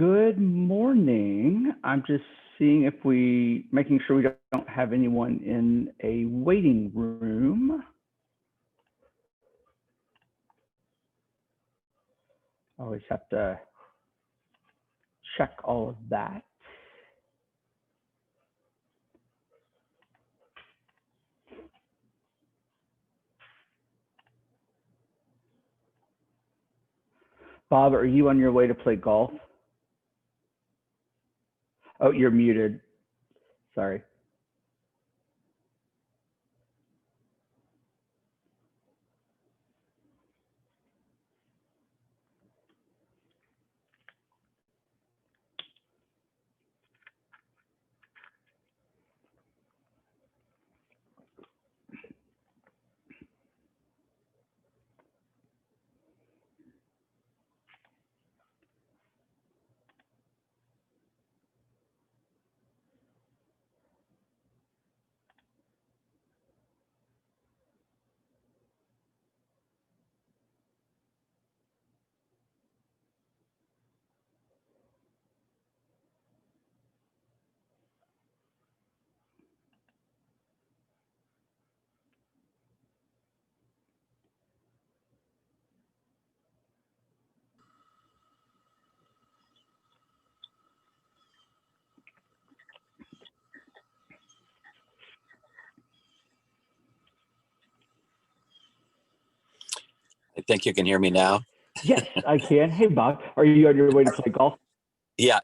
Good morning. I'm just seeing if making sure we don't have anyone in a waiting room. Always have to check all of that. Bob, are you on your way to play golf? Oh, you're muted. Sorry. I think you can hear me now. Yes, I can. Hey, Bob, are you on your way to play golf? Yeah.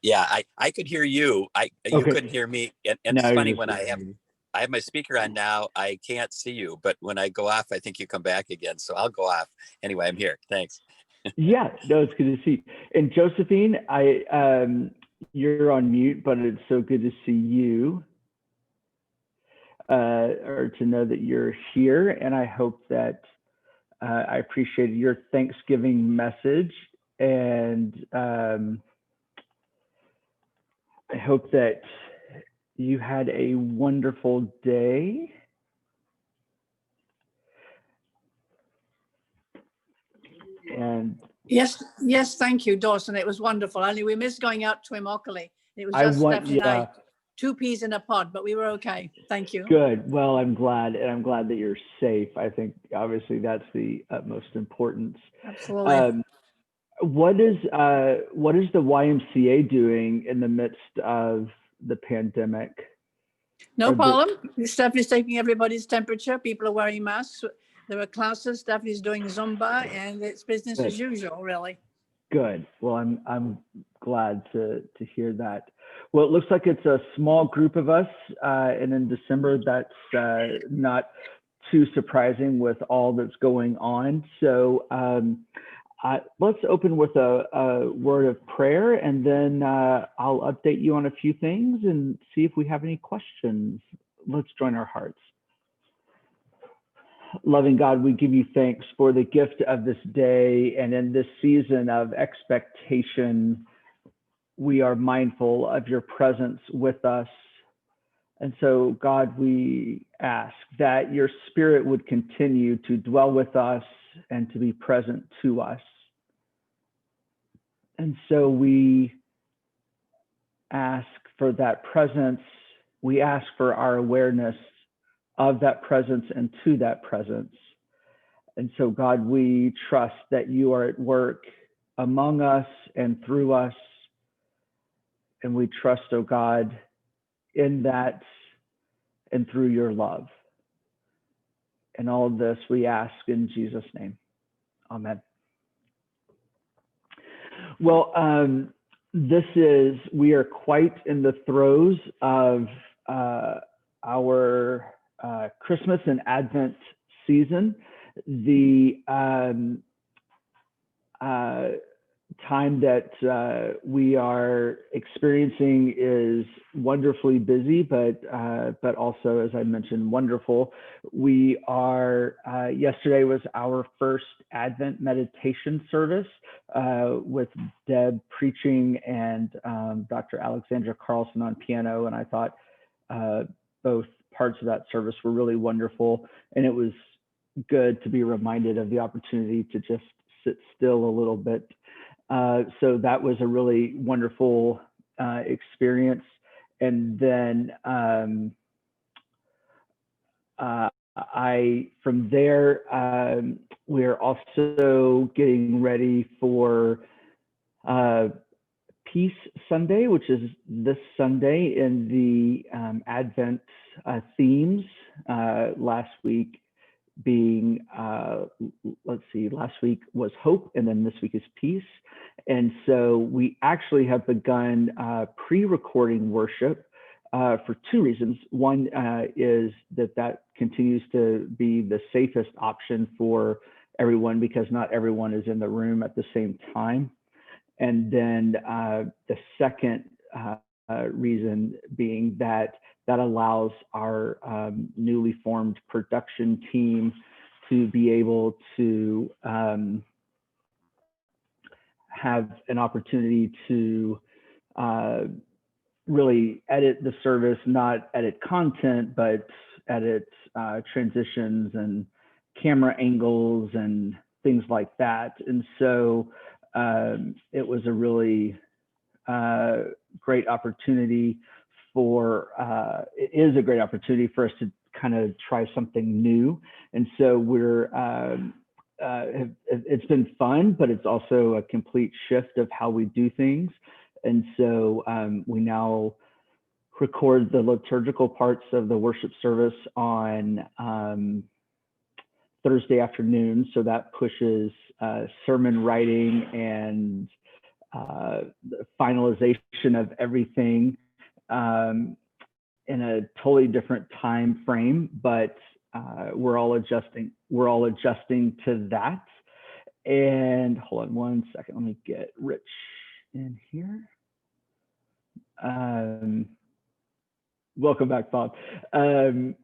I could hear you. You Okay. couldn't hear me. And No, it's funny you're when just- I have my speaker on now, I can't see you, but when I go off, I think you come back again. So I'll go off. Anyway, I'm here. Thanks. Yeah, no, it's good to see. And Josephine, you're on mute, but it's so good to see you, or to know that you're here. And I hope that I appreciated your Thanksgiving message, and I hope that you had a wonderful day. And yes, thank you, Dawson. It was wonderful. Only we missed going out to Immokalee. It was I just want, Stephanie and yeah, I, two peas in a pod, but we were okay. Thank you. good. Well, I'm glad, and I'm glad that you're safe. I think obviously that's the utmost importance. Absolutely. What is the YMCA doing in the midst of the pandemic? No problem. Stephanie's taking everybody's temperature. People are wearing masks. There are classes. Stephanie's doing Zumba, and it's business as usual, really. Good. Well, I'm glad to hear that. Well, it looks like it's a small group of us, and in December, that's not too surprising with all that's going on. So let's open with a word of prayer, and then I'll update you on a few things and see if we have any questions. Let's join our hearts. Loving God, we give you thanks for the gift of this day, and in this season of expectation, we are mindful of your presence with us. And so, God, we ask that your Spirit would continue to dwell with us and to be present to us. And so we ask for that presence. We ask for our awareness of that presence and to that presence. And so, God, we trust that you are at work among us and through us. And we trust, oh God, in that and through your love. And all of this we ask in Jesus' name. Amen. Well, we are quite in the throes of our Christmas and Advent season. The time that we are experiencing is wonderfully busy, but also, as I mentioned, wonderful. We are, yesterday was our first Advent meditation service with Deb preaching and Dr. Alexandra Carlson on piano. And I thought both parts of that service were really wonderful. And it was good to be reminded of the opportunity to just sit still a little bit So that was a really wonderful experience. And then from there, we're also getting ready for Peace Sunday, which is this Sunday in the Advent themes. Last week being, let's see, last week was hope, and then this week is peace. And so we actually have begun pre-recording worship for two reasons. One is that continues to be the safest option for everyone, because not everyone is in the room at the same time. And then the second reason being that allows our newly formed production team to be able to have an opportunity to really edit the service, not edit content, but edit transitions and camera angles and things like that. And so it was a really great opportunity it is a great opportunity for us to kind of try something new. And so it's been fun, but it's also a complete shift of how we do things. And so we now record the liturgical parts of the worship service on Thursday afternoon. So that pushes sermon writing and the finalization of everything in a totally different time frame, but we're all adjusting to that. And hold on one second, let me get Rich in here. Welcome back, Bob. And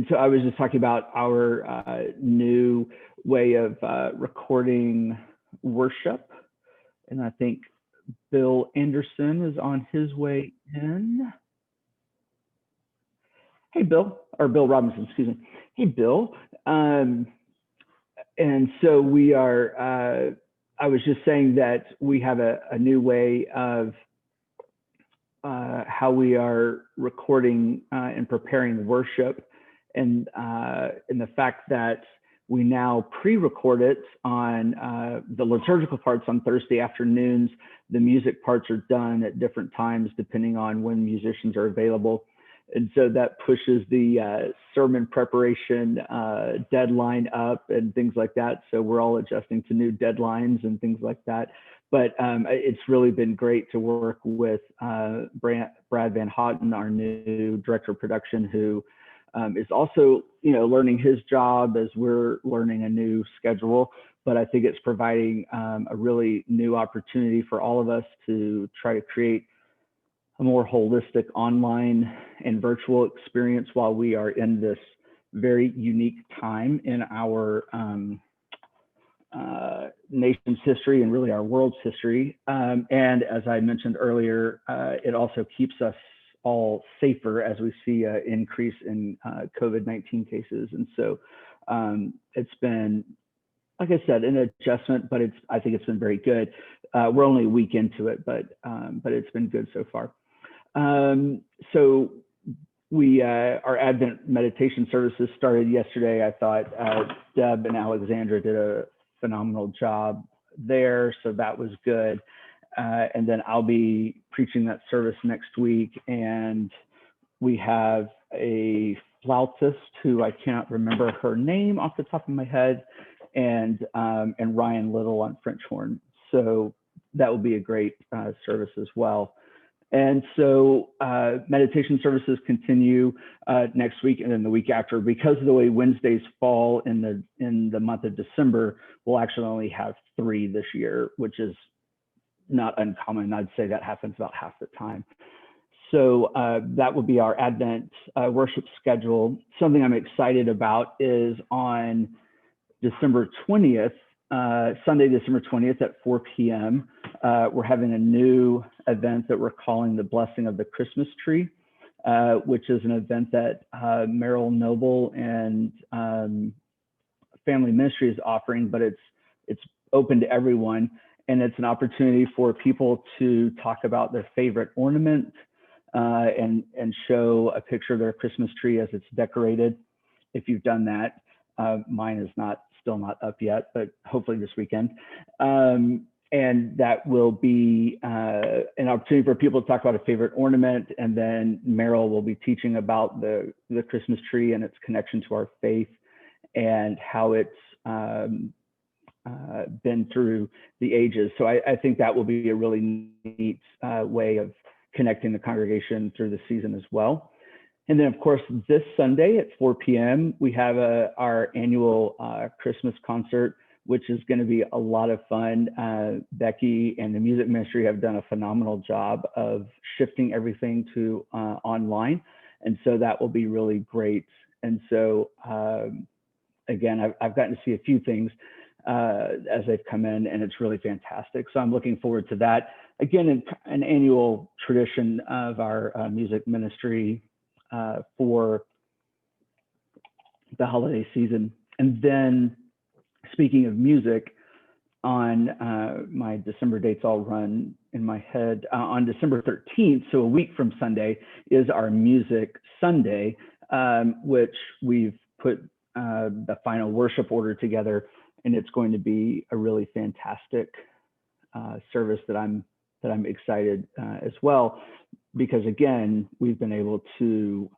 so I was just talking about our new way of recording worship. And I think Bill Anderson is on his way in. Hey, Bill, or Bill Robinson, excuse me. Hey, Bill. And so we are, I was just saying that we have a new way of how we are recording and preparing worship, and the fact that we now pre-record it on the liturgical parts on Thursday afternoons. The music parts are done at different times depending on when musicians are available. And so that pushes the sermon preparation deadline up and things like that. So we're all adjusting to new deadlines and things like that. But it's really been great to work with Brad Van Houten, our new director of production, who is also, learning his job as we're learning a new schedule. But I think it's providing a really new opportunity for all of us to try to create a more holistic online and virtual experience while we are in this very unique time in our nation's history and really our world's history. And as I mentioned earlier, it also keeps us all safer as we see an increase in COVID-19 cases. And so it's been, like I said, an adjustment, but I think it's been very good. We're only a week into it, but it's been good so far. So our Advent meditation services started yesterday. I thought Deb and Alexandra did a phenomenal job there, so that was good. And then I'll be preaching that service next week, and we have a flautist who I cannot remember her name off the top of my head, and Ryan Little on French horn. So that will be a great service as well. And so meditation services continue next week and then the week after. Because of the way Wednesdays fall in the month of December, we'll actually only have 3 this year, which is not uncommon. I'd say that happens about half the time. So that will be our Advent worship schedule. Something I'm excited about is on December 20th, Sunday, December 20th at 4 p.m. We're having a new event that we're calling the Blessing of the Christmas Tree, which is an event that Merrill Noble and Family Ministry is offering, but it's it's open to everyone, and it's an opportunity for people to talk about their favorite ornament and show a picture of their Christmas tree as it's decorated. If you've done that, mine is still not up yet, but hopefully this weekend. And that will be an opportunity for people to talk about a favorite ornament. And then Meryl will be teaching about the Christmas tree and its connection to our faith and how it's been through the ages. So I think that will be a really neat way of connecting the congregation through the season as well. And then, of course, this Sunday at 4 p.m., we have our annual Christmas concert, which is going to be a lot of fun. Becky and the music ministry have done a phenomenal job of shifting everything to online. And so that will be really great. And so, again, I've gotten to see a few things as they've come in, and it's really fantastic. So I'm looking forward to that. Again, an annual tradition of our music ministry for the holiday season. And then, speaking of music, on my December dates all run in my head. On December 13th, so a week from Sunday, is our Music Sunday, which we've put the final worship order together, and it's going to be a really fantastic service that I'm excited as well, because again, we've been able to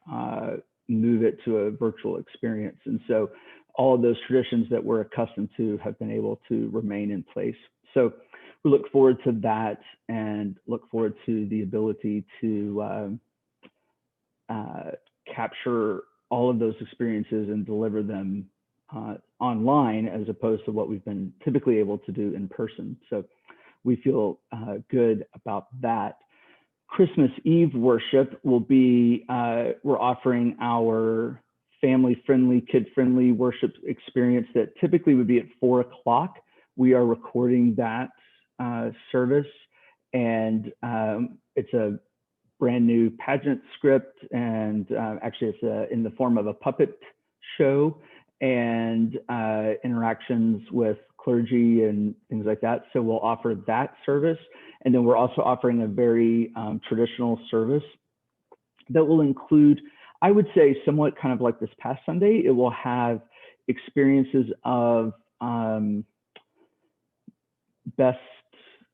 move it to a virtual experience. And so all of those traditions that we're accustomed to have been able to remain in place. So we look forward to that and look forward to the ability to capture all of those experiences and deliver them online, as opposed to what we've been typically able to do in person. So we feel good about that. Christmas Eve worship will be, we're offering our family-friendly, kid-friendly worship experience that typically would be at 4 o'clock. We are recording that service, and it's a brand new pageant script, and actually it's in the form of a puppet show and interactions with clergy and things like that. So we'll offer that service. And then we're also offering a very traditional service that will include, I would say, somewhat kind of like this past Sunday. It will have experiences of best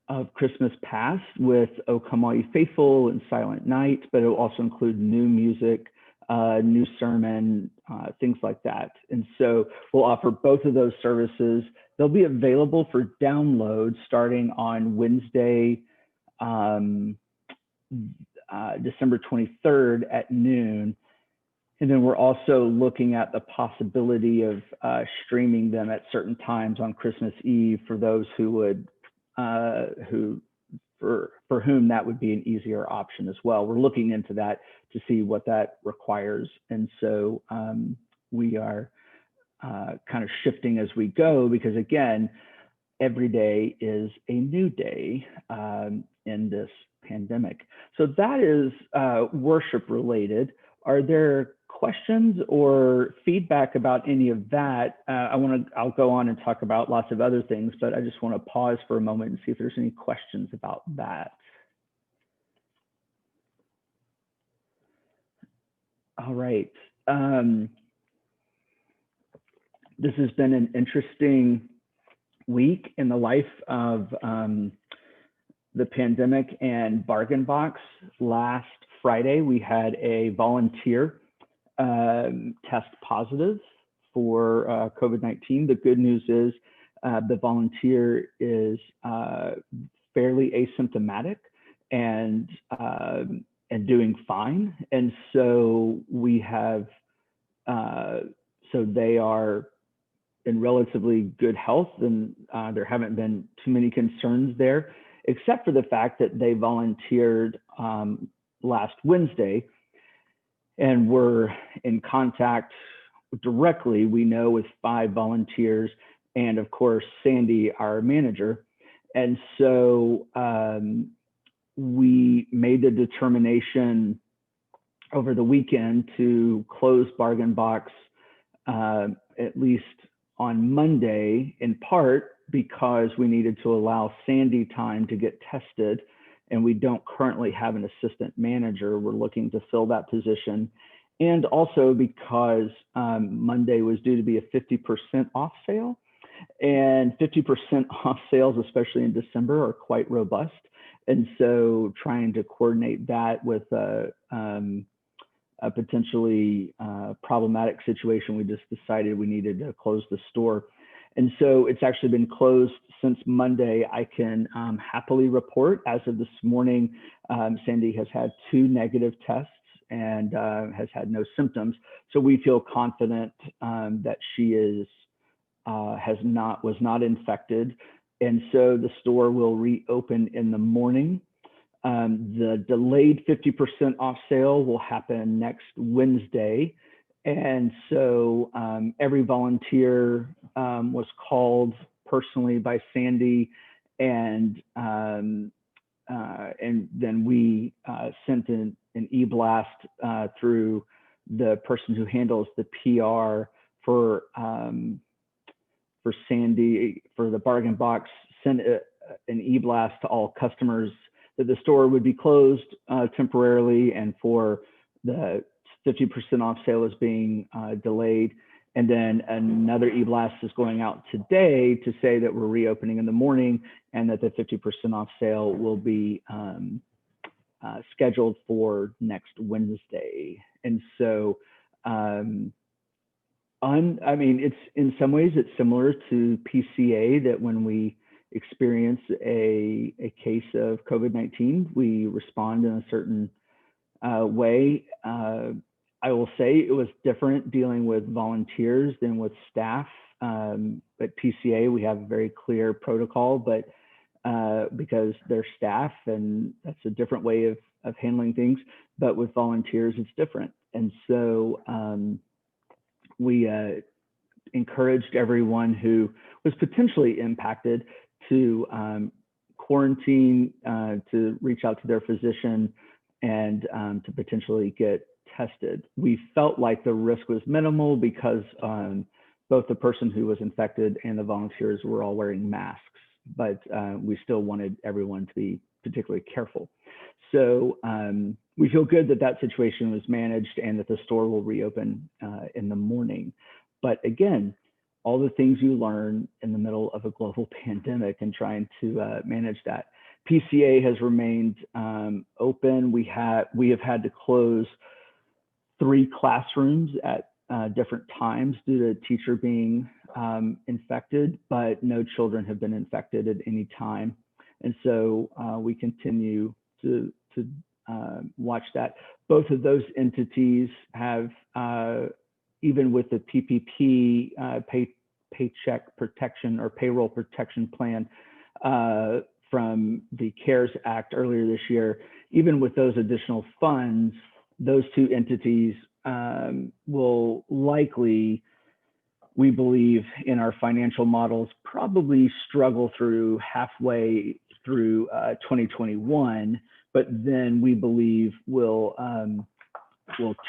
of Christmas past with O Come All Ye Faithful and Silent Night, but it will also include new music, new sermon, things like that. And so we'll offer both of those services. They'll be available for download starting on Wednesday, December 23rd at noon. And then we're also looking at the possibility of streaming them at certain times on Christmas Eve for those who would, for whom that would be an easier option as well. We're looking into that to see what that requires. And so we are kind of shifting as we go, because again, every day is a new day in this pandemic. So that is worship related. Are there questions or feedback about any of that? I'll go on and talk about lots of other things, but I just want to pause for a moment and see if there's any questions about that. All right. This has been an interesting week in the life of the pandemic and Bargain Box. Last Friday, we had a volunteer test positive for COVID-19. The good news is the volunteer is fairly asymptomatic and doing fine. And so we have, so they are in relatively good health, and there haven't been too many concerns there, except for the fact that they volunteered last Wednesday and were in contact directly, we know, with 5 volunteers and of course Sandy, our manager. And so we made the determination over the weekend to close Bargain Box at least on Monday, in part because we needed to allow Sandy time to get tested, and we don't currently have an assistant manager. We're looking to fill that position. And also because Monday was due to be a 50% off sale, and 50% off sales, especially in December, are quite robust. And so trying to coordinate that with a potentially problematic situation, we just decided we needed to close the store. And so it's actually been closed since Monday. I can happily report, as of this morning, Sandy has had 2 negative tests and has had no symptoms. So we feel confident that she was not infected. And so the store will reopen in the morning. The delayed 50% off sale will happen next Wednesday. And so every volunteer was called personally by Sandy, and then we sent an e-blast through the person who handles the PR for Sandy, for the bargain box, sent an e-blast to all customers that the store would be closed temporarily, and for the 50% off sale is being delayed. And then another e-blast is going out today to say that we're reopening in the morning, and that the 50% off sale will be scheduled for next Wednesday. And so, I mean, it's in some ways it's similar to PCA, that when we experience a case of COVID-19, we respond in a certain way. I will say it was different dealing with volunteers than with staff. At PCA, we have a very clear protocol, but because they're staff, and that's a different way of handling things. But with volunteers, it's different. And so we encouraged everyone who was potentially impacted to quarantine, to reach out to their physician, and to potentially get tested. We felt like the risk was minimal because both the person who was infected and the volunteers were all wearing masks, but we still wanted everyone to be particularly careful. So we feel good that that situation was managed, and that the store will reopen in the morning. But again, all the things you learn in the middle of a global pandemic and trying to manage that. PCA has remained open. We have had to close 3 classrooms at different times due to a teacher being infected, but no children have been infected at any time. And so we continue to watch that. Both of those entities have, even with the PPP, paycheck protection or payroll protection plan from the CARES Act earlier this year, even with those additional funds, those 2 entities will likely, we believe in our financial models, probably struggle through halfway through 2021, but then we believe will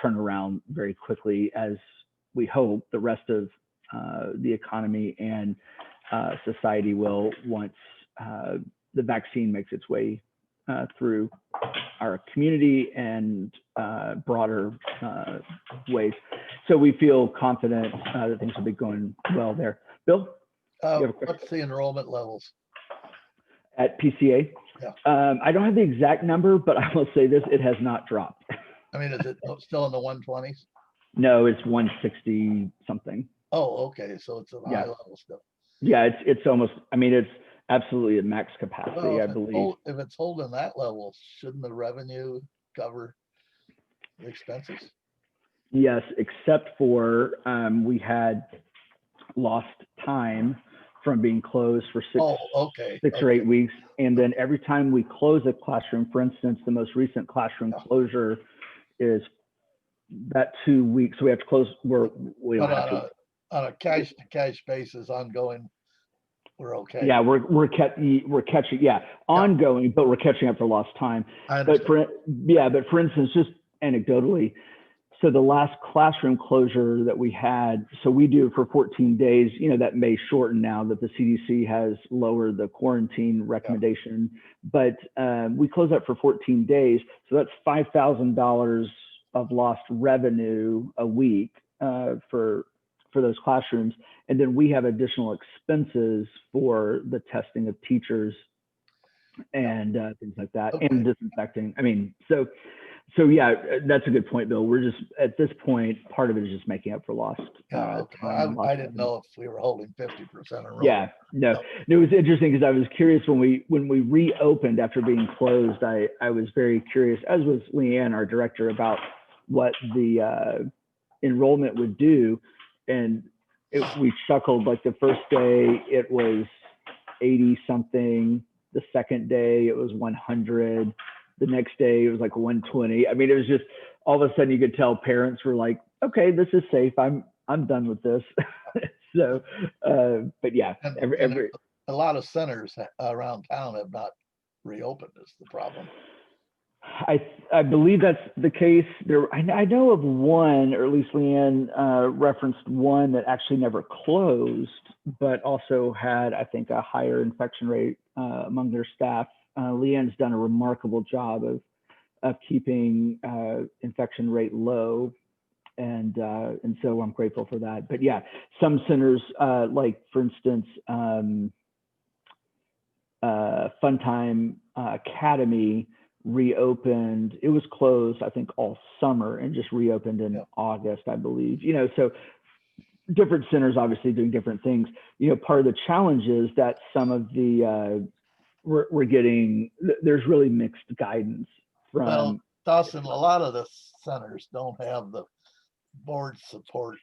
turn around very quickly, as we hope the rest of the economy and society will, once the vaccine makes its way through our community and broader ways. So we feel confident that things will be going well there. Bill? What's the enrollment levels? At PCA? Yeah. I don't have the exact number, but I will say this, it has not dropped. I mean, is it still in the 120s? No, it's 160 something. Oh, okay. So it's a high level still. Yeah, it's almost, I mean, it's absolutely at max capacity, Well, I believe. If it's holding that level, shouldn't the revenue cover the expenses? Yes, except for we had lost time from being closed for 6 or 8 weeks. And then every time we close a classroom, for instance, the most recent classroom closure is that 2 weeks. So we have to close. On a cash to cash basis, ongoing, we're okay. Yeah, we're catching. Yeah, ongoing, but we're catching up for lost time. But for instance, just anecdotally, So the last classroom closure that we had, so we do it for 14 days, that may shorten now that the CDC has lowered the quarantine recommendation, but we close that for 14 days. So that's $5,000 of lost revenue a week for those classrooms. And then we have additional expenses for the testing of teachers and things like that, and disinfecting. I mean, so yeah, that's a good point, Bill. We're just, at this point, part of it is just making up for lost time. I didn't know if we were holding 50% enrollment. Yeah, no, it was interesting because I was curious when we reopened after being closed. I was very curious, as was Leanne, our director, about what the enrollment would do, and we chuckled. Like the first day it was 80 something, the second day it was 100. The next day it was like 120. I mean, it was just all of a sudden you could tell parents were like, okay, this is safe. I'm done with this. So, but yeah, and a lot of centers around town have not reopened is the problem. I believe that's the case. I know of one, or at least Leanne referenced one that actually never closed, but also had, I think, a higher infection rate among their staff. Leanne's done a remarkable job of keeping infection rate low, and so I'm grateful for that. But yeah, some centers, like for instance, Funtime Academy reopened. It was closed, I think, all summer and just reopened in August, I believe. So different centers obviously doing different things. Part of the challenge is that some of the we're getting, there's really mixed guidance from. Well, Dawson, a lot of the centers don't have the board support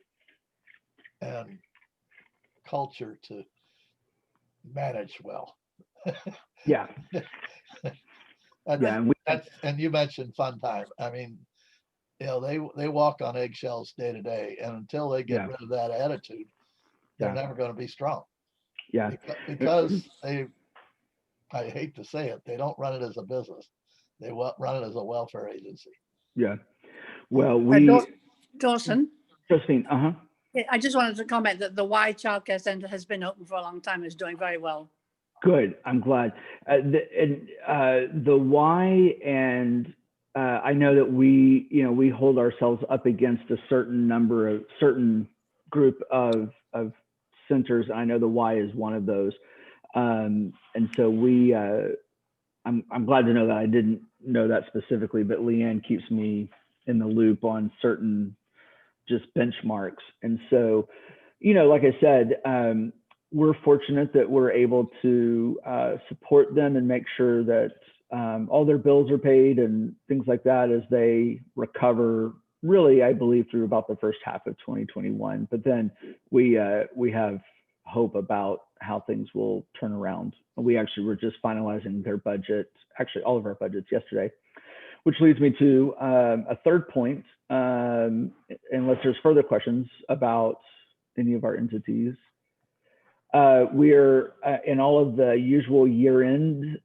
and culture to manage well. Yeah. And you mentioned Funtime. I mean, they walk on eggshells day to day, and until they get rid of that attitude, they're never going to be strong. Yeah. Because I hate to say it, they don't run it as a business. They run it as a welfare agency. Yeah. Well, Dawson. Josephine, I just wanted to comment that the Y Childcare Center has been open for a long time and is doing very well. Good. I'm glad. The Y, and I know that we hold ourselves up against a certain group of centers. I know the Y is one of those. And so I'm glad to know that. I didn't know that specifically, but Leanne keeps me in the loop on certain just benchmarks. And so, like I said, we're fortunate that we're able to support them and make sure that all their bills are paid and things like that as they recover, really, I believe, through about the first half of 2021. But then we have hope about how things will turn around. We actually were just finalizing their budget, actually all of our budgets yesterday, which leads me to a third point, unless there's further questions about any of our entities. We're in all of the usual year-end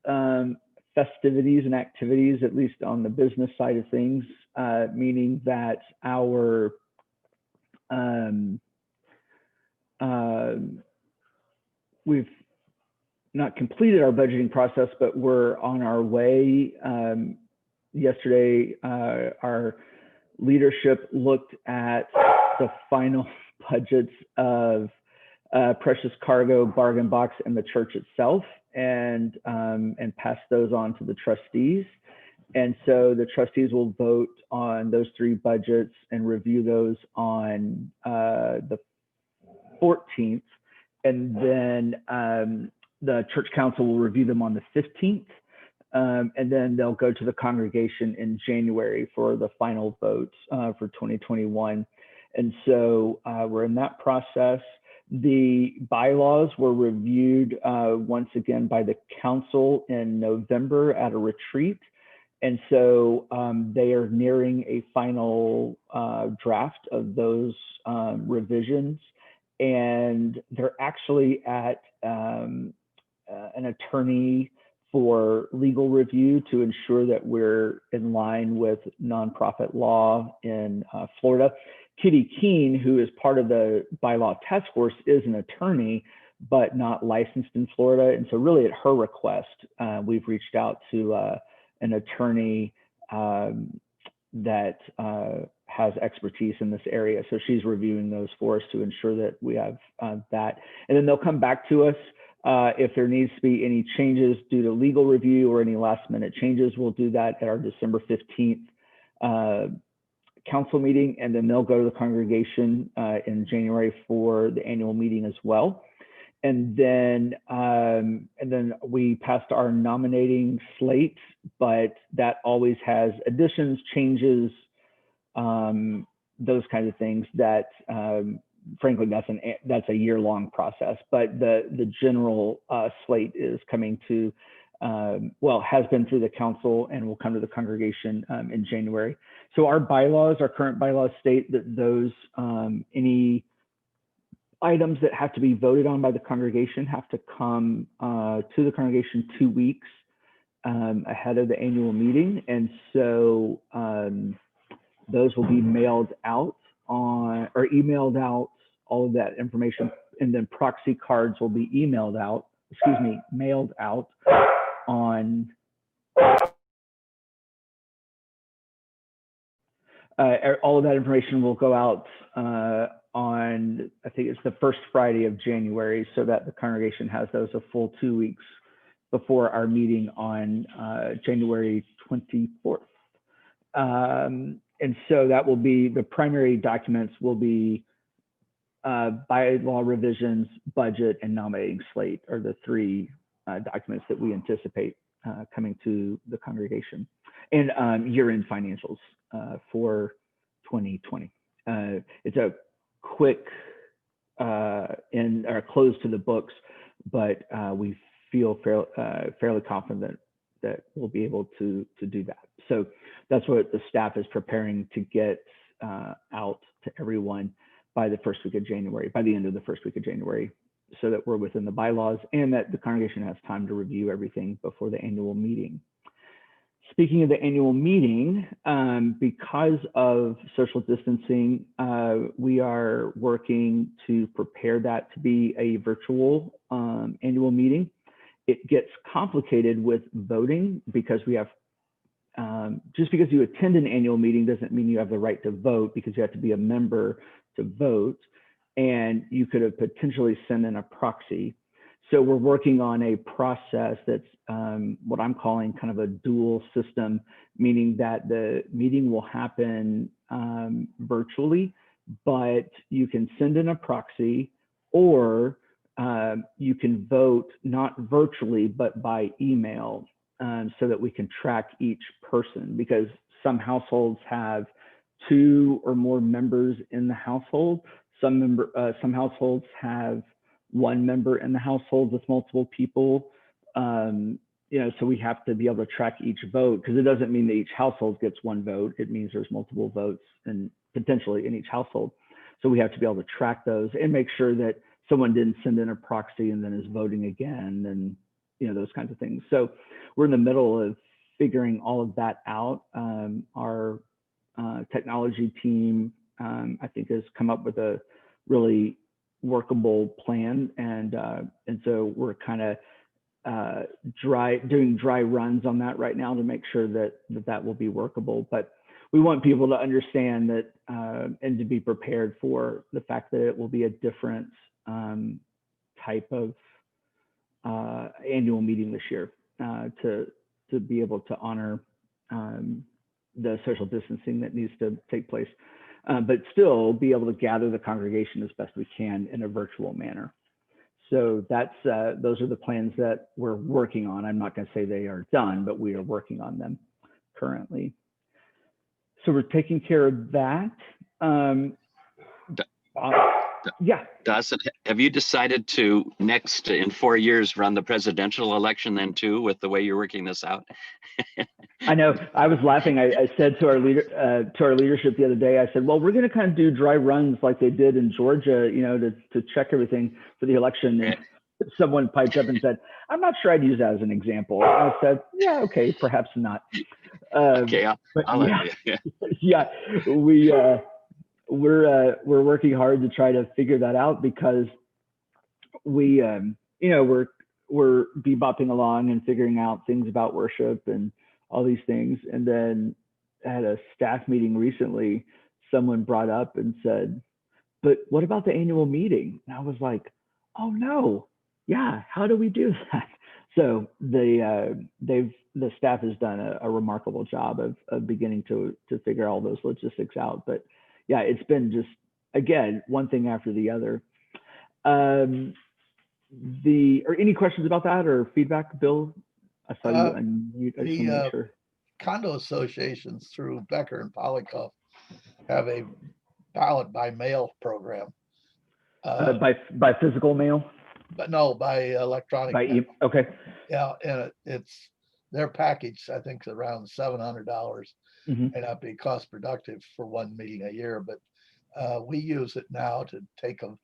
festivities and activities, at least on the business side of things, meaning that our we've not completed our budgeting process, but we're on our way. Yesterday, our leadership looked at the final budgets of Precious Cargo, Bargain Box, and the church itself, and pass those on to the trustees. And so the trustees will vote on those three budgets and review those on the 14th. And then the church council will review them on the 15th. And then they'll go to the congregation in January for the final vote for 2021. And so we're in that process. The bylaws were reviewed once again by the council in November at a retreat. And so they are nearing a final draft of those revisions. And they're actually at an attorney for legal review to ensure that we're in line with nonprofit law in Florida. Kitty Keene, who is part of the bylaw task force, is an attorney, but not licensed in Florida. And so really at her request, we've reached out to an attorney that has expertise in this area. So she's reviewing those for us to ensure that we have that. And then they'll come back to us if there needs to be any changes due to legal review or any last minute changes. We'll do that at our December 15th council meeting, and then they'll go to the congregation in January for the annual meeting as well. And then we passed our nominating slate, but that always has additions, changes, those kinds of things that, frankly, that's a year-long process. But the general slate is coming to, well, has been through the council and will come to the congregation in January. So our bylaws, our current bylaws state that those, any items that have to be voted on by the congregation have to come to the congregation 2 weeks ahead of the annual meeting. And so those will be mailed out or emailed out, all of that information. And then proxy cards will be mailed out on all of that information will go out on, I think it's the first Friday of January, so that the congregation has those a full 2 weeks before our meeting on January 24th. And so that will be, the primary documents will be bylaw revisions, budget, and nominating slate are the three documents that we anticipate coming to the congregation, and year-end financials for 2020. It's a quick or close to the books, but we feel fairly confident that we'll be able to do that. So that's what the staff is preparing to get out to everyone by the first week of January, by the end of the first week of January, so that we're within the bylaws and that the congregation has time to review everything before the annual meeting. Speaking of the annual meeting, because of social distancing, we are working to prepare that to be a virtual annual meeting. It gets complicated with voting because we have, just because you attend an annual meeting doesn't mean you have the right to vote, because you have to be a member to vote, and you could have potentially sent in a proxy. So we're working on a process that's what I'm calling kind of a dual system, meaning that the meeting will happen virtually, but you can send in a proxy, or you can vote not virtually, but by email, so that we can track each person, because some households have 2 or more members in the household. Some households have 1 member in the household with multiple people. You know, so we have to be able to track each vote, because it doesn't mean that each household gets 1 vote. It means there's multiple votes and potentially in each household. So we have to be able to track those and make sure that someone didn't send in a proxy and then is voting again, and you know, those kinds of things. So we're in the middle of figuring all of that out. Our technology team, I think, has come up with a really workable plan, and so we're kind of doing dry runs on that right now to make sure that that will be workable. But we want people to understand that and to be prepared for the fact that it will be a different type of annual meeting this year, to be able to honor the social distancing that needs to take place, but still be able to gather the congregation as best we can in a virtual manner. So that's those are the plans that we're working on. I'm not going to say they are done, but we are working on them currently. So we're taking care of that. Yeah. Dawson, have you decided to next in 4 years run the presidential election then too, with the way you're working this out? I know. I was laughing. I said to our leadership the other day, I said, well, we're going to kind of do dry runs like they did in Georgia, you know, to check everything for the election. And someone piped up and said, "I'm not sure I'd use that as an example." I said, "Yeah, okay, perhaps not." Okay, But I'll yeah, yeah. yeah, we're working hard to try to figure that out because we we're bebopping along and figuring out things about worship and all these things. And then at a staff meeting recently, someone brought up and said, "But what about the annual meeting?" And I was like, "Oh no, yeah, how do we do that?" So the staff has done a remarkable job of beginning to figure all those logistics out. But yeah, it's been just, again, one thing after the other. Or any questions about that or feedback, Bill? I saw you unmute. I just want to make sure. Condo associations through Becker and Polikoff have a ballot by mail program. By physical mail? But no, by electronic mail. Okay. Yeah, and it's their package, I think, is around $700. Mm-hmm. May not be cost productive for one meeting a year, but we use it now to take a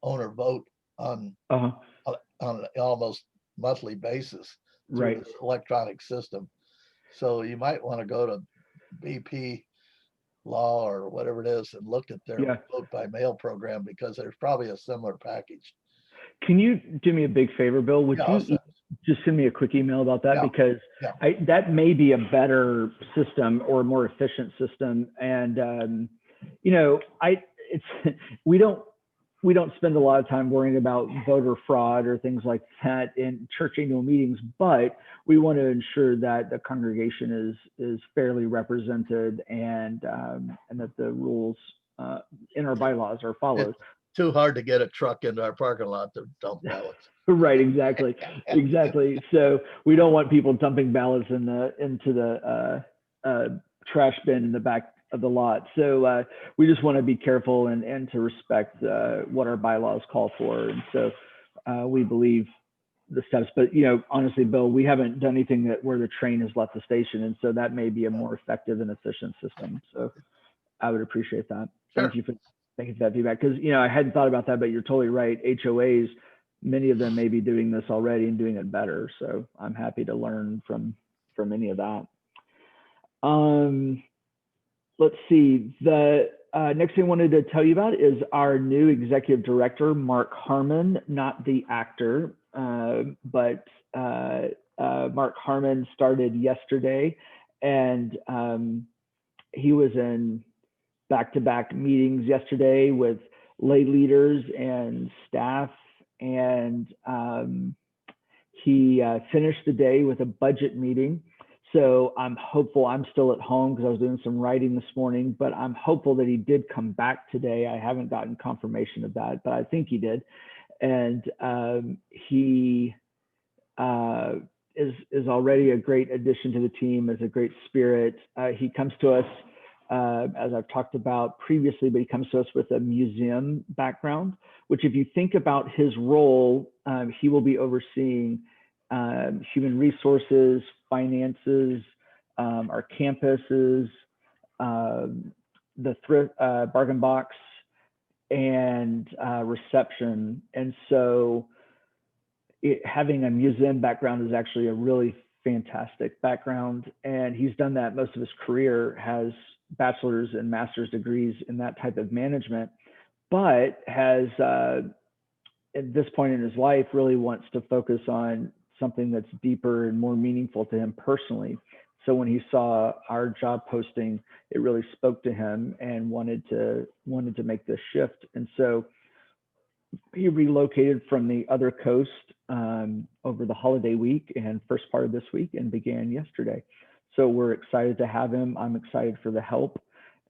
owner vote on an almost monthly basis through Right. this electronic system. So you might want to go to BP Law or whatever it is and look at their vote by mail program, because there's probably a similar package. Can you do me a big favor, Bill? Would you just send me a quick email about that? Because that may be a better system or a more efficient system. And we don't spend a lot of time worrying about voter fraud or things like that in church annual meetings, but we want to ensure that the congregation is fairly represented and that the rules in our bylaws are followed. It's too hard to get a truck into our parking lot to dump ballots. Right, exactly. So we don't want people dumping ballots into the trash bin in the back of the lot. So we just want to be careful and to respect what our bylaws call for. And so we believe the steps, but honestly, Bill, we haven't done anything where the train has left the station. And so that may be a more effective and efficient system. So I would appreciate that. Sure. Thank you for that feedback. Because, I hadn't thought about that, but you're totally right. HOAs, many of them may be doing this already and doing it better. So I'm happy to learn from any of that. Let's see. The next thing I wanted to tell you about is our new executive director, Mark Harmon, not the actor, but Mark Harmon started yesterday, and he was in back-to-back meetings yesterday with lay leaders and staff, and he finished the day with a budget meeting. So I'm hopeful. I'm still at home because I was doing some writing this morning, but I'm hopeful that he did come back today. I haven't gotten confirmation of that, but I think he did. And he is already a great addition to the team, is a great spirit. He comes to us, as I've talked about previously, but he comes to us with a museum background, which if you think about his role, he will be overseeing human resources, finances, our campuses, the thrift bargain box, and reception. And so having a museum background is actually a really fantastic background. And he's done that most of his career, has bachelor's and master's degrees in that type of management, but has at this point in his life really wants to focus on something that's deeper and more meaningful to him personally. So when he saw our job posting, it really spoke to him and wanted to make this shift. And so he relocated from the other coast over the holiday week and first part of this week and began yesterday. So we're excited to have him. I'm excited for the help,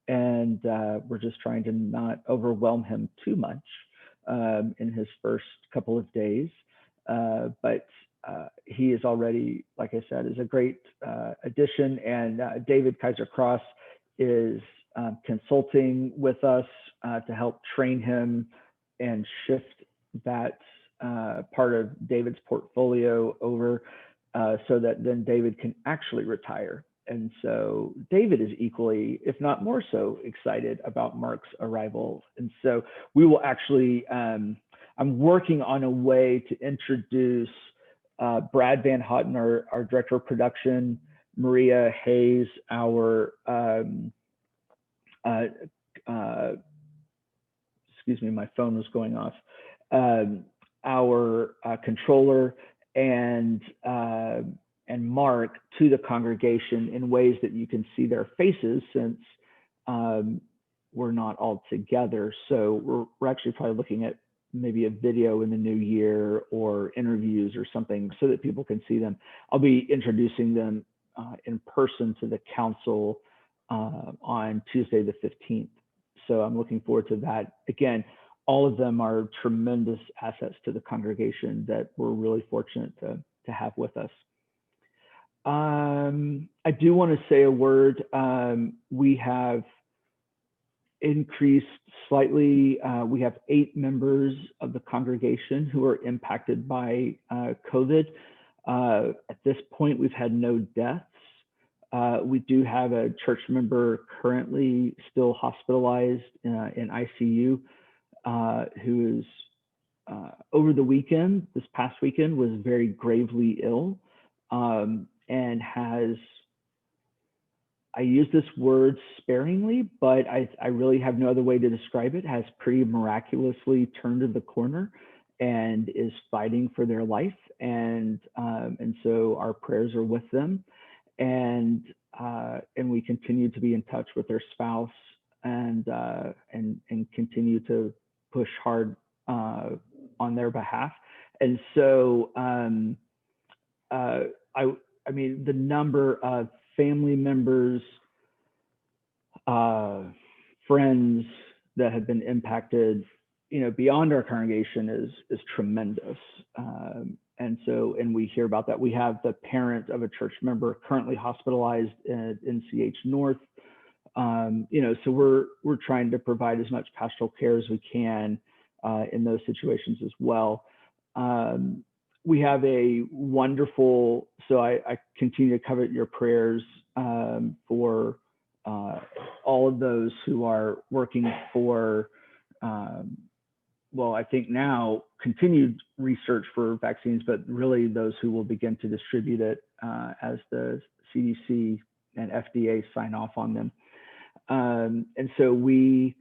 and we're just trying to not overwhelm him too much in his first couple of days. But he is already, like I said, is a great addition. And David Kaiser Cross is consulting with us to help train him and shift that part of David's portfolio over so that then David can actually retire. And so David is equally, if not more so, excited about Mark's arrival. And so we will actually, I'm working on a way to introduce Brad Van Houten, our director of production, Maria Hayes, our excuse me, my phone was going off. Our controller and Mark to the congregation in ways that you can see their faces, since we're not all together. So we're actually probably looking at maybe a video in the new year or interviews or something so that people can see them. I'll be introducing them in person to the council on Tuesday the 15th. So I'm looking forward to that. Again, all of them are tremendous assets to the congregation that we're really fortunate to have with us. I do want to say a word. We have increased slightly. We have 8 members of the congregation who are impacted by COVID. At this point, we've had no deaths. We do have a church member currently still hospitalized in ICU who is over the weekend, this past weekend, was very gravely ill and has, I use this word sparingly, but I really have no other way to describe it, has pretty miraculously turned the corner and is fighting for their life. And so our prayers are with them. And we continue to be in touch with their spouse and continue to push hard on their behalf. And so I mean, the number of family members, friends that have been impacted, you know, beyond our congregation is tremendous. And we hear about that. We have the parent of a church member currently hospitalized at NCH North. You know, so we're trying to provide as much pastoral care as we can in those situations as well. We have a wonderful, so I continue to covet your prayers for all of those who are working for, well, I think now continued research for vaccines, but really those who will begin to distribute it as the CDC and FDA sign off on them. And so we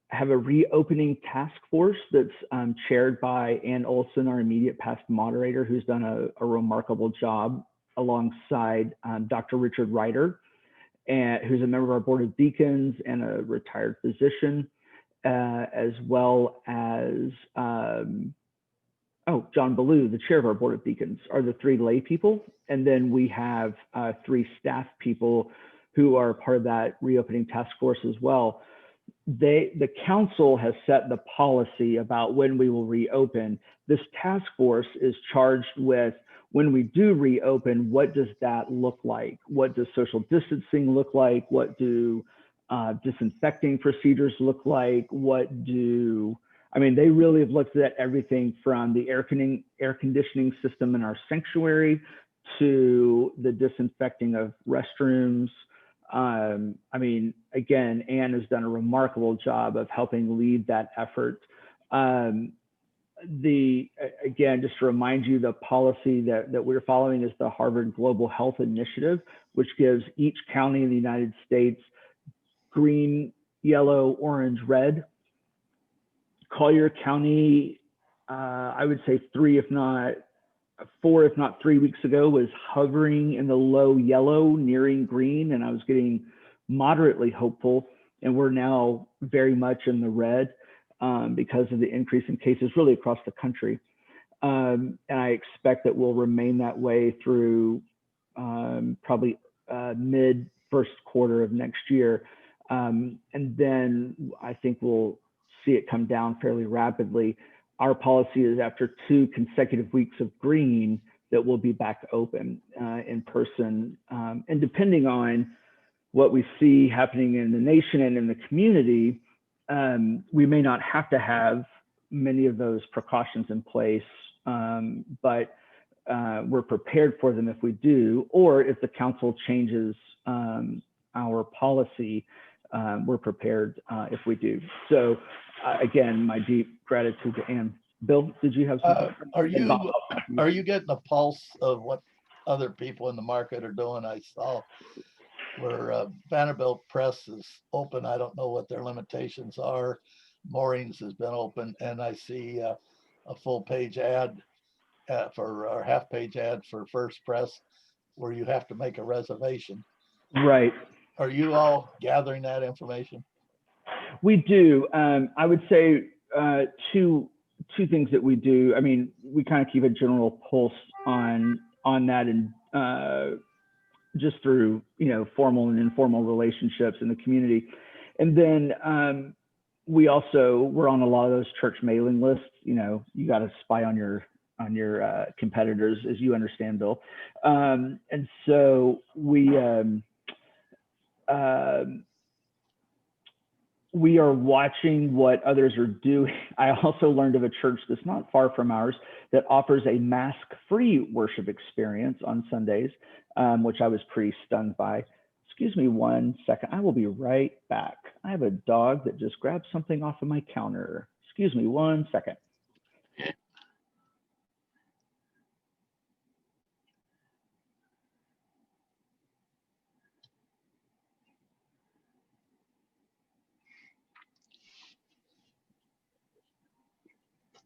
have a reopening task force that's chaired by Ann Olson, our immediate past moderator, who's done a remarkable job alongside Dr. Richard Ryder, who's a member of our Board of Deacons and a retired physician, as well as, John Ballou, the chair of our Board of Deacons, are the 3 lay people. And then we have 3 staff people who are part of that reopening task force as well. The council has set the policy about when we will reopen. This task force is charged with, when we do reopen, what does that look like? What does social distancing look like? What do disinfecting procedures look like? I mean, they really have looked at everything from the air conditioning system in our sanctuary to the disinfecting of restrooms. I mean, again, Anne has done a remarkable job of helping lead that effort. Again, just to remind you, the policy that we're following is the Harvard Global Health Initiative, which gives each county in the United States green, yellow, orange, red. Collier County, I would say 4, if not 3 weeks ago, was hovering in the low yellow, nearing green, and I was getting moderately hopeful. And we're now very much in the red because of the increase in cases really across the country. And I expect that we'll remain that way through probably mid first quarter of next year. And then I think we'll see it come down fairly rapidly. Our policy is after 2 consecutive weeks of green that we'll be back open in person. And depending on what we see happening in the nation and in the community, we may not have to have many of those precautions in place, but we're prepared for them if we do, or if the council changes our policy, we're prepared if we do. So again, my deep gratitude to Ann Bill, did you have something? Are And Bob, are you getting a pulse of what other people in the market are doing? I saw where Vanderbilt Press is open. I don't know what their limitations are. Maureen's has been open, and I see a full page ad or half page ad for First Press where you have to make a reservation. right. Are you all gathering that information? We do. I would say two things that we do. I mean, we kind of keep a general pulse on that, and just through formal and informal relationships in the community, and then we're on a lot of those church mailing lists. You got to spy on your competitors, as you understand, Bill, and so we are watching what others are doing. I also learned of a church that's not far from ours that offers a mask-free worship experience on Sundays, which I was pretty stunned by. Excuse me 1 second. I will be right back. I have a dog that just grabbed something off of my counter. Excuse me 1 second.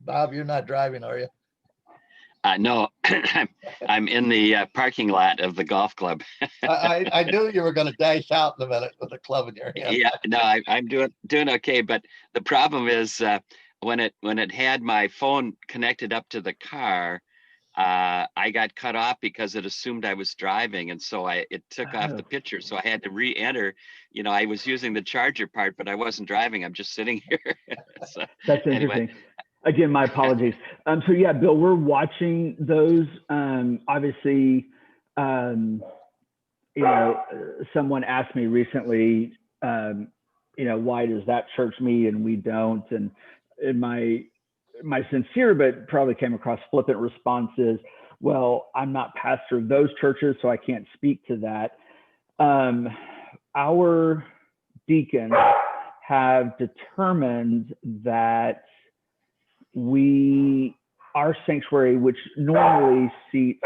Bob, you're not driving, are you? No, I'm in the parking lot of the golf club. I knew you were going to dash out in a minute with a club in your hand. Yeah, no, I'm doing okay, but the problem is when it had my phone connected up to the car, I got cut off because it assumed I was driving, and so it took off the picture. So I had to re-enter. I was using the charger part, but I wasn't driving. I'm just sitting here. So, that's interesting. Anyway. Again, my apologies. So yeah, Bill, we're watching those. Obviously, someone asked me recently, why does that church meet and we don't? And my sincere, but probably came across flippant response is, well, I'm not pastor of those churches, so I can't speak to that. Our deacons have determined that our sanctuary, which normally seats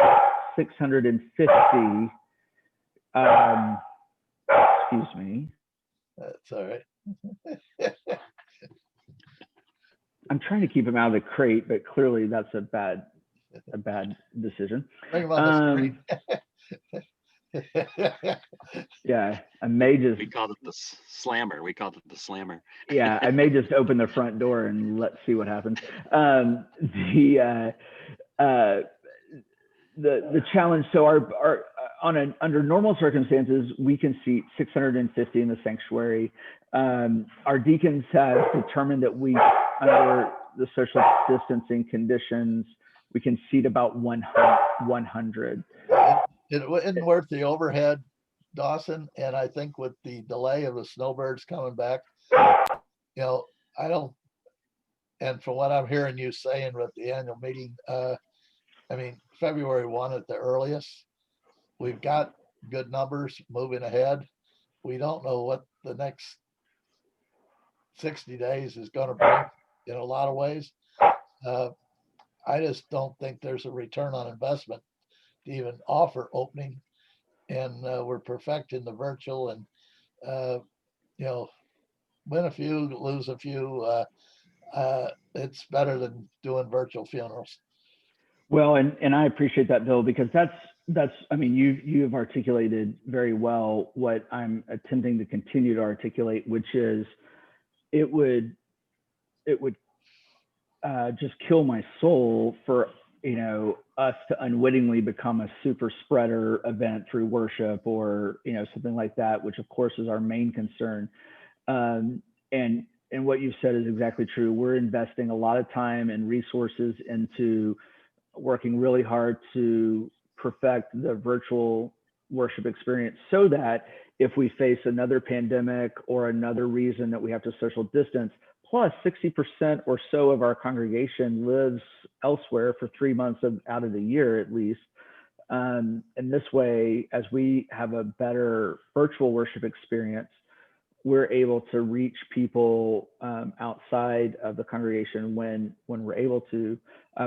650, excuse me. That's all right. I'm trying to keep him out of the crate, but clearly that's a bad decision. Bring him on the screen. Yeah, I may just. We called it the slammer. Yeah, I may just open the front door and let's see what happens. The challenge. So under normal circumstances, we can seat 650 in the sanctuary. Our deacons have determined that under the social distancing conditions, we can seat about 100. It isn't worth the overhead, Dawson. And I think with the delay of the snowbirds coming back, I don't, and from what I'm hearing you saying with the annual meeting, February 1 at the earliest, we've got good numbers moving ahead. We don't know what the next 60 days is going to bring in a lot of ways. I just don't think there's a return on investment to even offer opening, and we're perfecting the virtual, and win a few, lose a few. It's better than doing virtual funerals. Well, and I appreciate that, Bill, because that's you have articulated very well what I'm attempting to continue to articulate, which is it would just kill my soul for us to unwittingly become a super spreader event through worship or something like that, which of course is our main concern. And what you said is exactly true. We're investing a lot of time and resources into working really hard to perfect the virtual worship experience so that if we face another pandemic or another reason that we have to social distance, plus 60% or so of our congregation lives elsewhere for 3 months out of the year at least. And this way, as we have a better virtual worship experience, we're able to reach people outside of the congregation when we're able to,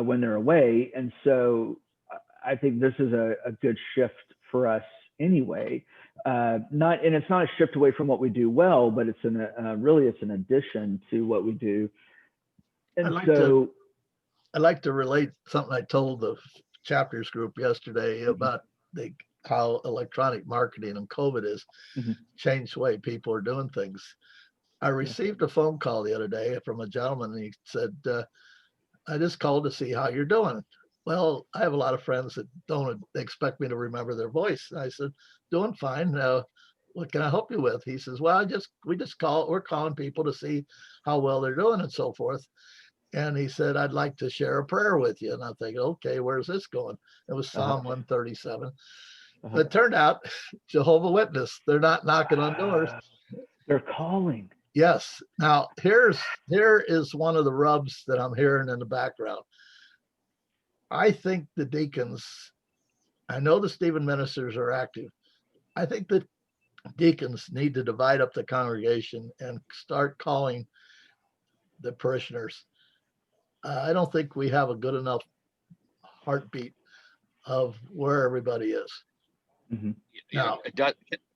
when they're away. And so I think this is a good shift for us anyway. And it's not a shift away from what we do well, but it's really it's an addition to what we do. And I'd like to relate something I told the chapters group yesterday about how electronic marketing and COVID has changed the way people are doing things. I received a phone call the other day from a gentleman, and he said, I just called to see how you're doing. Well, I have a lot of friends that don't expect me to remember their voice. And I said, doing fine. What can I help you with? He says, well, we're calling people to see how well they're doing and so forth. And he said, I'd like to share a prayer with you. And I'm thinking, okay, where's this going? It was Psalm 137. It turned out Jehovah Witness, they're not knocking on doors. They're calling. Yes. Now, here is one of the rubs that I'm hearing in the background. I think the deacons, I know the Stephen ministers are active. I think that deacons need to divide up the congregation and start calling the parishioners. I don't think we have a good enough heartbeat of where everybody is. Now,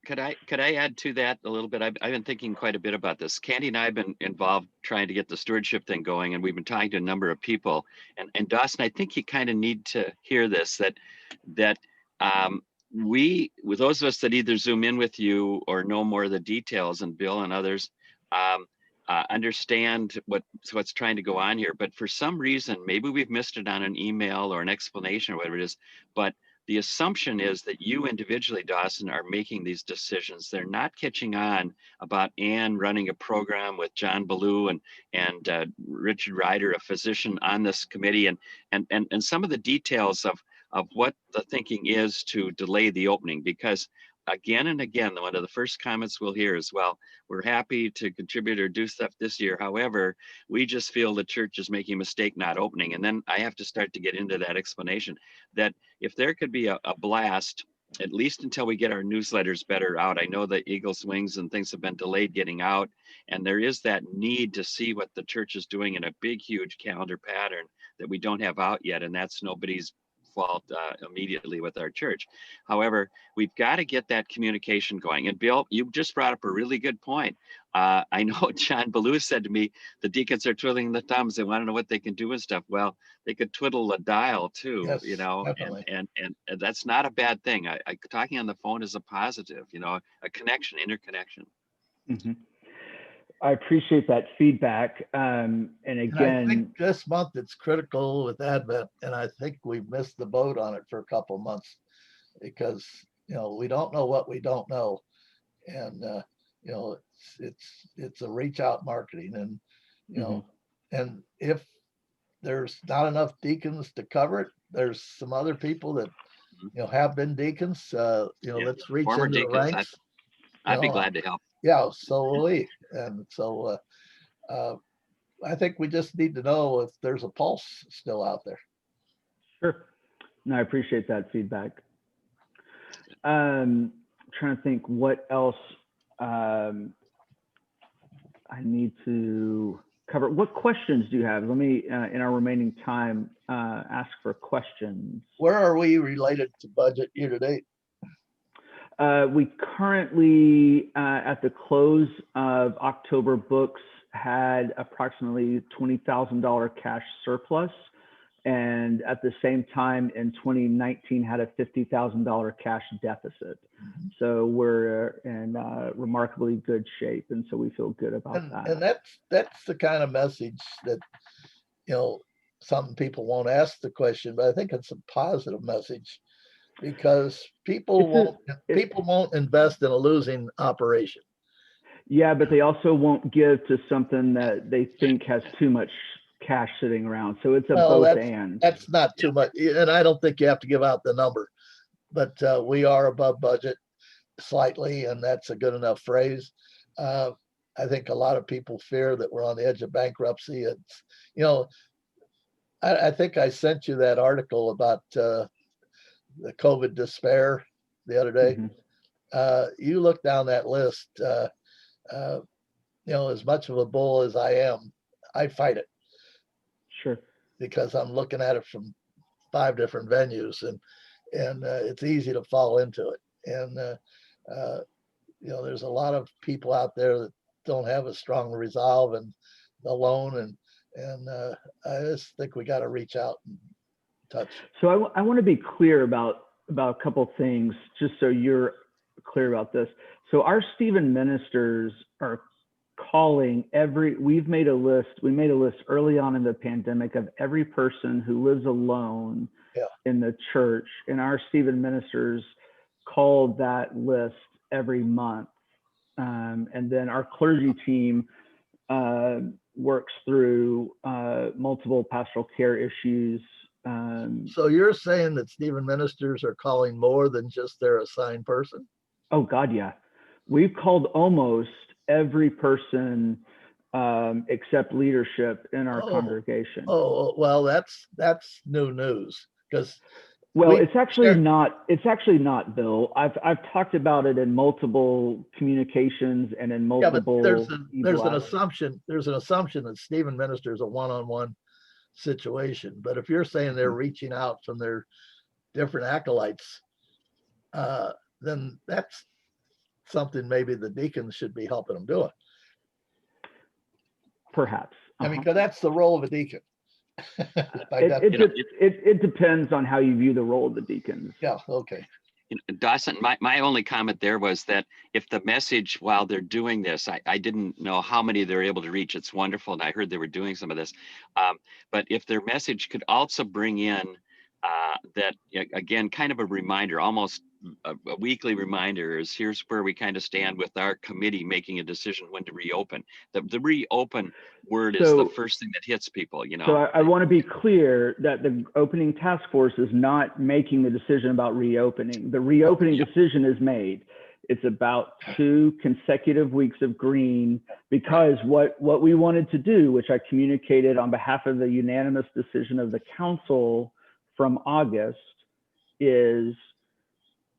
could I add to that a little bit? I've been thinking quite a bit about this. Candy and I have been involved trying to get the stordship thing going, and we've been talking to a number of people. And Dawson, I think you kind of need to hear this, that we, with those of us that either Zoom in with you or know more of the details, and Bill and others, understand what's trying to go on here. But for some reason, maybe we've missed it on an email or an explanation or whatever it is, but the assumption is that you individually, Dawson, are making these decisions. They're not catching on about Ann running a program with John Ballou and Richard Ryder, a physician on this committee, and some of the details of what the thinking is to delay the opening. Because again and again, one of the first comments we'll hear is, well, we're happy to contribute or do stuff this year. However, we just feel the church is making a mistake not opening. And then I have to start to get into that explanation that if there could be a blast, at least until we get our newsletters better out. I know the Eagles Wings and things have been delayed getting out. And there is that need to see what the church is doing in a big, huge calendar pattern that we don't have out yet. And that's nobody's fault immediately with our church. However, we've got to get that communication going. And Bill, you just brought up a really good point. I know John Ballou said to me, the deacons are twiddling the thumbs. They want to know what they can do and stuff. Well, they could twiddle a dial too, Yes, and that's not a bad thing. Talking on the phone is a positive, a connection, interconnection. I appreciate that feedback. And again, I think this month it's critical with Advent, and I think we've missed the boat on it for a couple of months because we don't know what we don't know, and it's a reach out marketing, and and if there's not enough deacons to cover it, there's some other people that have been deacons. Let's reach Former into deacons, the ranks. I'd be glad to help. Yeah, so will we. And so I think we just need to know if there's a pulse still out there. Sure. No, I appreciate that feedback. Trying to think what else I need to cover. What questions do you have? Let me, in our remaining time, ask for questions. Where are we related to budget year to date? We currently, at the close of October books, had approximately $20,000 cash surplus. And at the same time in 2019 had a $50,000 cash deficit. So we're in remarkably good shape. And so we feel good about that. And that's the kind of message that, some people won't ask the question, but I think it's a positive message. Because people won't invest in a losing operation. Yeah, but they also won't give to something that they think has too much cash sitting around. So it's both and. That's not too much, and I don't think you have to give out the number, but we are above budget slightly, and that's a good enough phrase. I think a lot of people fear that we're on the edge of bankruptcy. It's I think I sent you that article about the COVID despair the other day. You look down that list. as much of a bull as I am, I fight it. Sure. Because I'm looking at it from 5 different venues, and it's easy to fall into it. And there's a lot of people out there that don't have a strong resolve and alone, and I just think we got to reach out and touch. So I want to be clear about a couple of things, just so you're clear about this. So our Stephen ministers are calling we made a list early on in the pandemic of every person who lives alone in the church, and our Stephen ministers called that list every month. And then our clergy team works through multiple pastoral care issues. So you're saying that Stephen ministers are calling more than just their assigned person? Oh God, yeah. We've called almost every person except leadership in our congregation. Oh, well, that's new news, because it's actually not, Bill. I've talked about it in multiple communications and in multiple. Yeah, but there's an assumption that Stephen ministers a one-on-one situation. But if you're saying they're reaching out from their different acolytes, then that's something maybe the deacons should be helping them doing. Perhaps. I mean, because that's the role of a deacon. It depends on how you view the role of the deacons. Yeah. Okay. Dawson, my only comment there was that if the message while they're doing this, I didn't know how many they're able to reach. It's wonderful. And I heard they were doing some of this. But if their message could also bring in that, again, kind of a reminder, almost a weekly reminder, is here's where we kind of stand with our committee making a decision when to reopen. The reopen word is the first thing that hits people, So I want to be clear that the opening task force is not making the decision about reopening. The reopening decision is made. It's about 2 consecutive weeks of green, because what we wanted to do, which I communicated on behalf of the unanimous decision of the council from August, is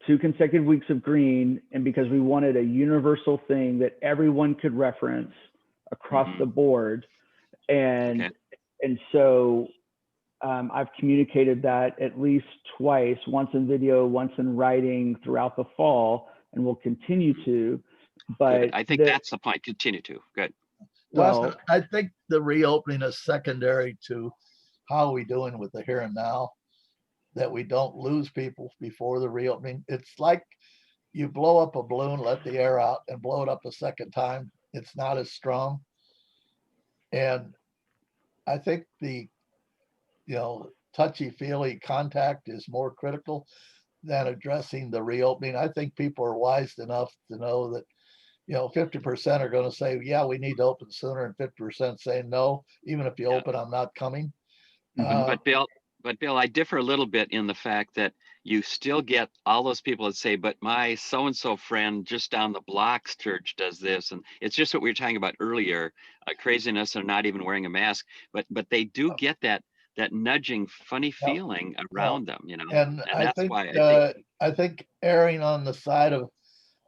2 consecutive weeks of green, and because we wanted a universal thing that everyone could reference across the board. And so I've communicated that at least twice, once in video, once in writing, throughout the fall, and we'll continue to. But good. I think that's the point. Continue to. Good. Well, I think the reopening is secondary to how are we doing with the here and now, that we don't lose people before the reopening. It's like you blow up a balloon, let the air out, and blow it up a second time. It's not as strong. And I think the touchy-feely contact is more critical than addressing the reopening. I think people are wise enough to know that 50% are going to say, yeah, we need to open sooner, and 50% saying no, even if you open, I'm not coming. But Bill, I differ a little bit in the fact that you still get all those people that say, but my so-and-so friend just down the block's church does this. And it's just what we were talking about earlier, craziness of not even wearing a mask, but they do get that nudging, funny feeling around them, And that's why I think erring on the side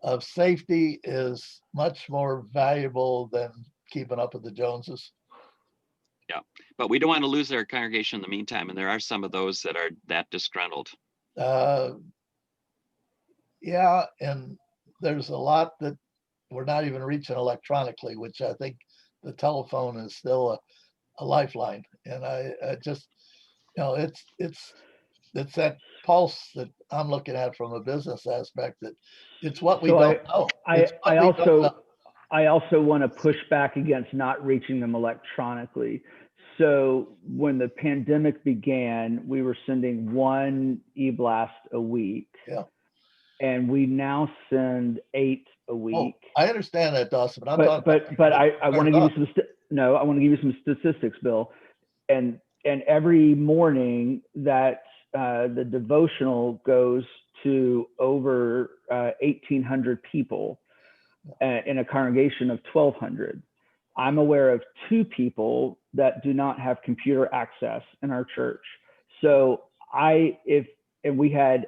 of safety is much more valuable than keeping up with the Joneses. Yeah, but we don't want to lose our congregation in the meantime, and there are some of those that are that disgruntled. Yeah, and there's a lot that we're not even reaching electronically, which I think the telephone is still a lifeline. And I just, it's that pulse that I'm looking at from a business aspect, that it's what we don't know. I also want to push back against not reaching them electronically. So when the pandemic began, we were sending 1 e-blast a week. Yeah. And we now send 8 a week. Oh, I understand that, Dawson, but I want to give you I want to give you some statistics, Bill. And every morning that the devotional goes to over 1,800 people in a congregation of 1,200. I'm aware of 2 people that do not have computer access in our church. So we had,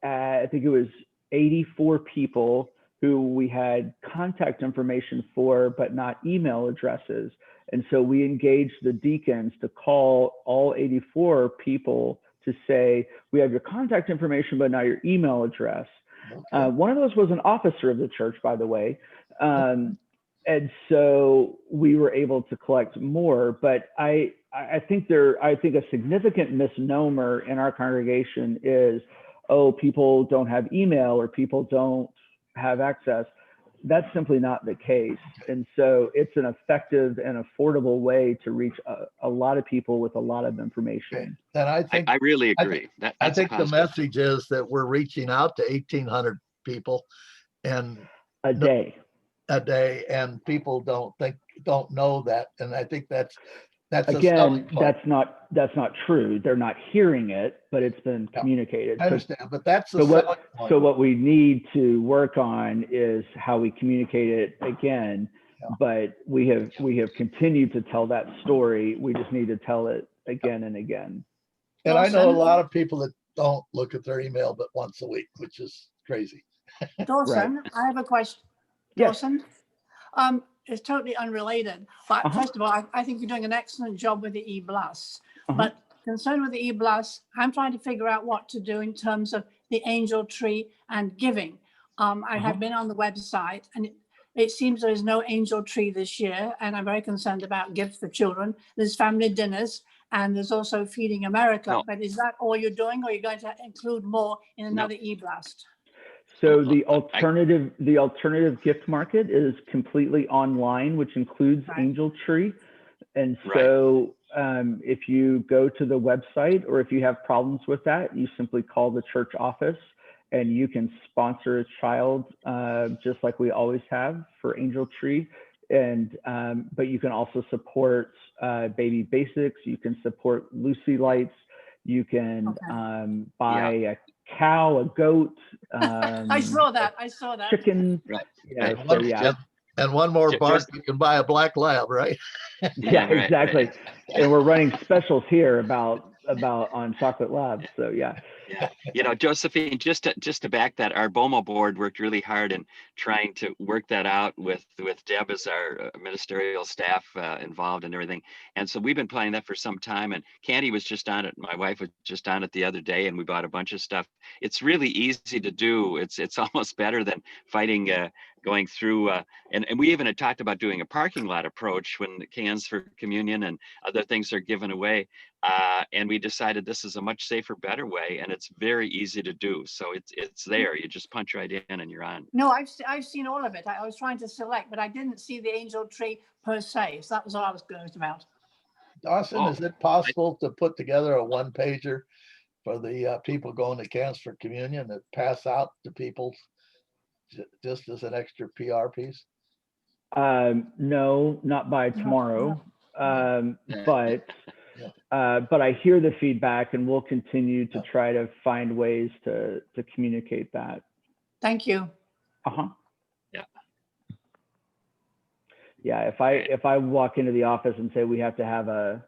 I think it was 84 people who we had contact information for, but not email addresses. And so we engaged the deacons to call all 84 people to say, we have your contact information, but not your email address. Okay. One of those was an officer of the church, by the way. And so we were able to collect more, but I think a significant misnomer in our congregation is, oh, people don't have email or people don't have access. That's simply not the case. And so it's an effective and affordable way to reach a lot of people with a lot of information. And I think I really agree. I think the message is that we're reaching out to 1,800 people and A day. And people don't know that. And I think that's again, that's not true. They're not hearing it, but it's been communicated. I understand, but that's the so what we need to work on is how we communicate it again. Yeah. But we have continued to tell that story. We just need to tell it again and again. And I know a lot of people that don't look at their email but once a week, which is crazy. Dawson, right. I have a question. Yes. Dawson, it's totally unrelated. But first of all, I think you're doing an excellent job with the e-blast. But concerned with the e-blast, I'm trying to figure out what to do in terms of the angel tree and giving. I have been on the website, and it seems there is no angel tree this year, and I'm very concerned about gifts for children. There's family dinners, and there's also Feeding America. No. But is that all you're doing, or are you going to include more in another e-blast? So the alternative gift market is completely online, which includes Angel Tree. And so if you go to the website, or if you have problems with that, you simply call the church office, and you can sponsor a child just like we always have for Angel Tree. And but you can also support Baby Basics. You can support Lucy Lights. You can buy a cow, a goat. I saw that. Chicken. Right. Yeah. So, yeah. And one more bark, you can buy a black lab, right? Yeah, exactly. Right. And we're running specials here about on chocolate labs. So yeah. Yeah, you know, Josephine, just to back that, our BOMO board worked really hard in trying to work that out with Deb as our ministerial staff involved and everything. And so we've been planning that for some time. And Candy was just on it. My wife was just on it the other day, and we bought a bunch of stuff. It's really easy to do. It's almost better than fighting going through and we even had talked about doing a parking lot approach when the cans for communion and other things are given away. And we decided this is a much safer, better way, and it's very easy to do. So it's there. You just punch right in and you're on. No, I've seen all of it. I was trying to select, but I didn't see the angel tree per se. So that was all I was curious about. Dawson, is it possible to put together a one-pager for the people going to cans for communion that pass out to people just as an extra PR piece? No, not by tomorrow. But I hear the feedback, and we'll continue to try to find ways to communicate that. Thank you. Yeah, if I walk into the office and say we have to have an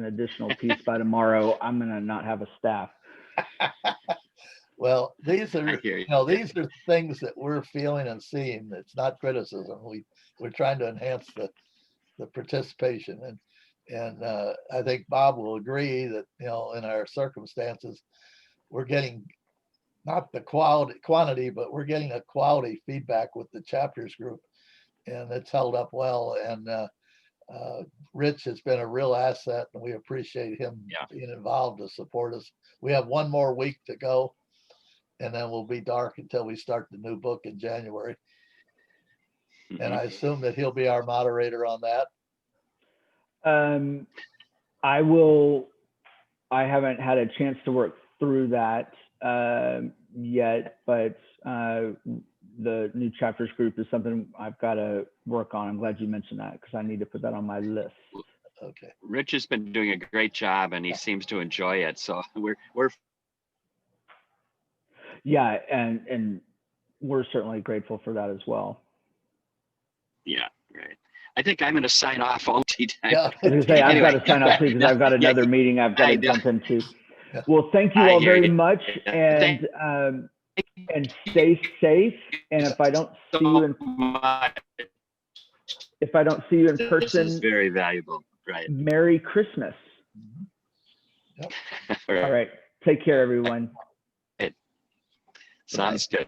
additional piece by tomorrow, I'm gonna not have a staff. Well, these are these are things that we're feeling and seeing. It's not criticism. We're trying to enhance the participation, and I think Bob will agree that in our circumstances, we're getting not the quantity, but we're getting a quality feedback with the chapters group, and it's held up well. And Rich has been a real asset, and we appreciate him being involved to support us. We have one more week to go, and then we'll be dark until we start the new book in January. And I assume that he'll be our moderator on that. I will. I haven't had a chance to work through that yet, but the new chapters group is something I've got to work on. I'm glad you mentioned that, because I need to put that on my list. Okay. Rich has been doing a great job, and he seems to enjoy it. So we're yeah, and we're certainly grateful for that as well. Yeah, right. I think I'm going to sign off all tea time. Yeah. I was going to say, I've got to sign off too, because I've got another meeting I've got to jump into. Well, thank you all very much. And and stay safe. And if I don't see you in, much. if I don't see you in This is person, very valuable, right? Merry Christmas. All All right. Take care, everyone. Sounds good.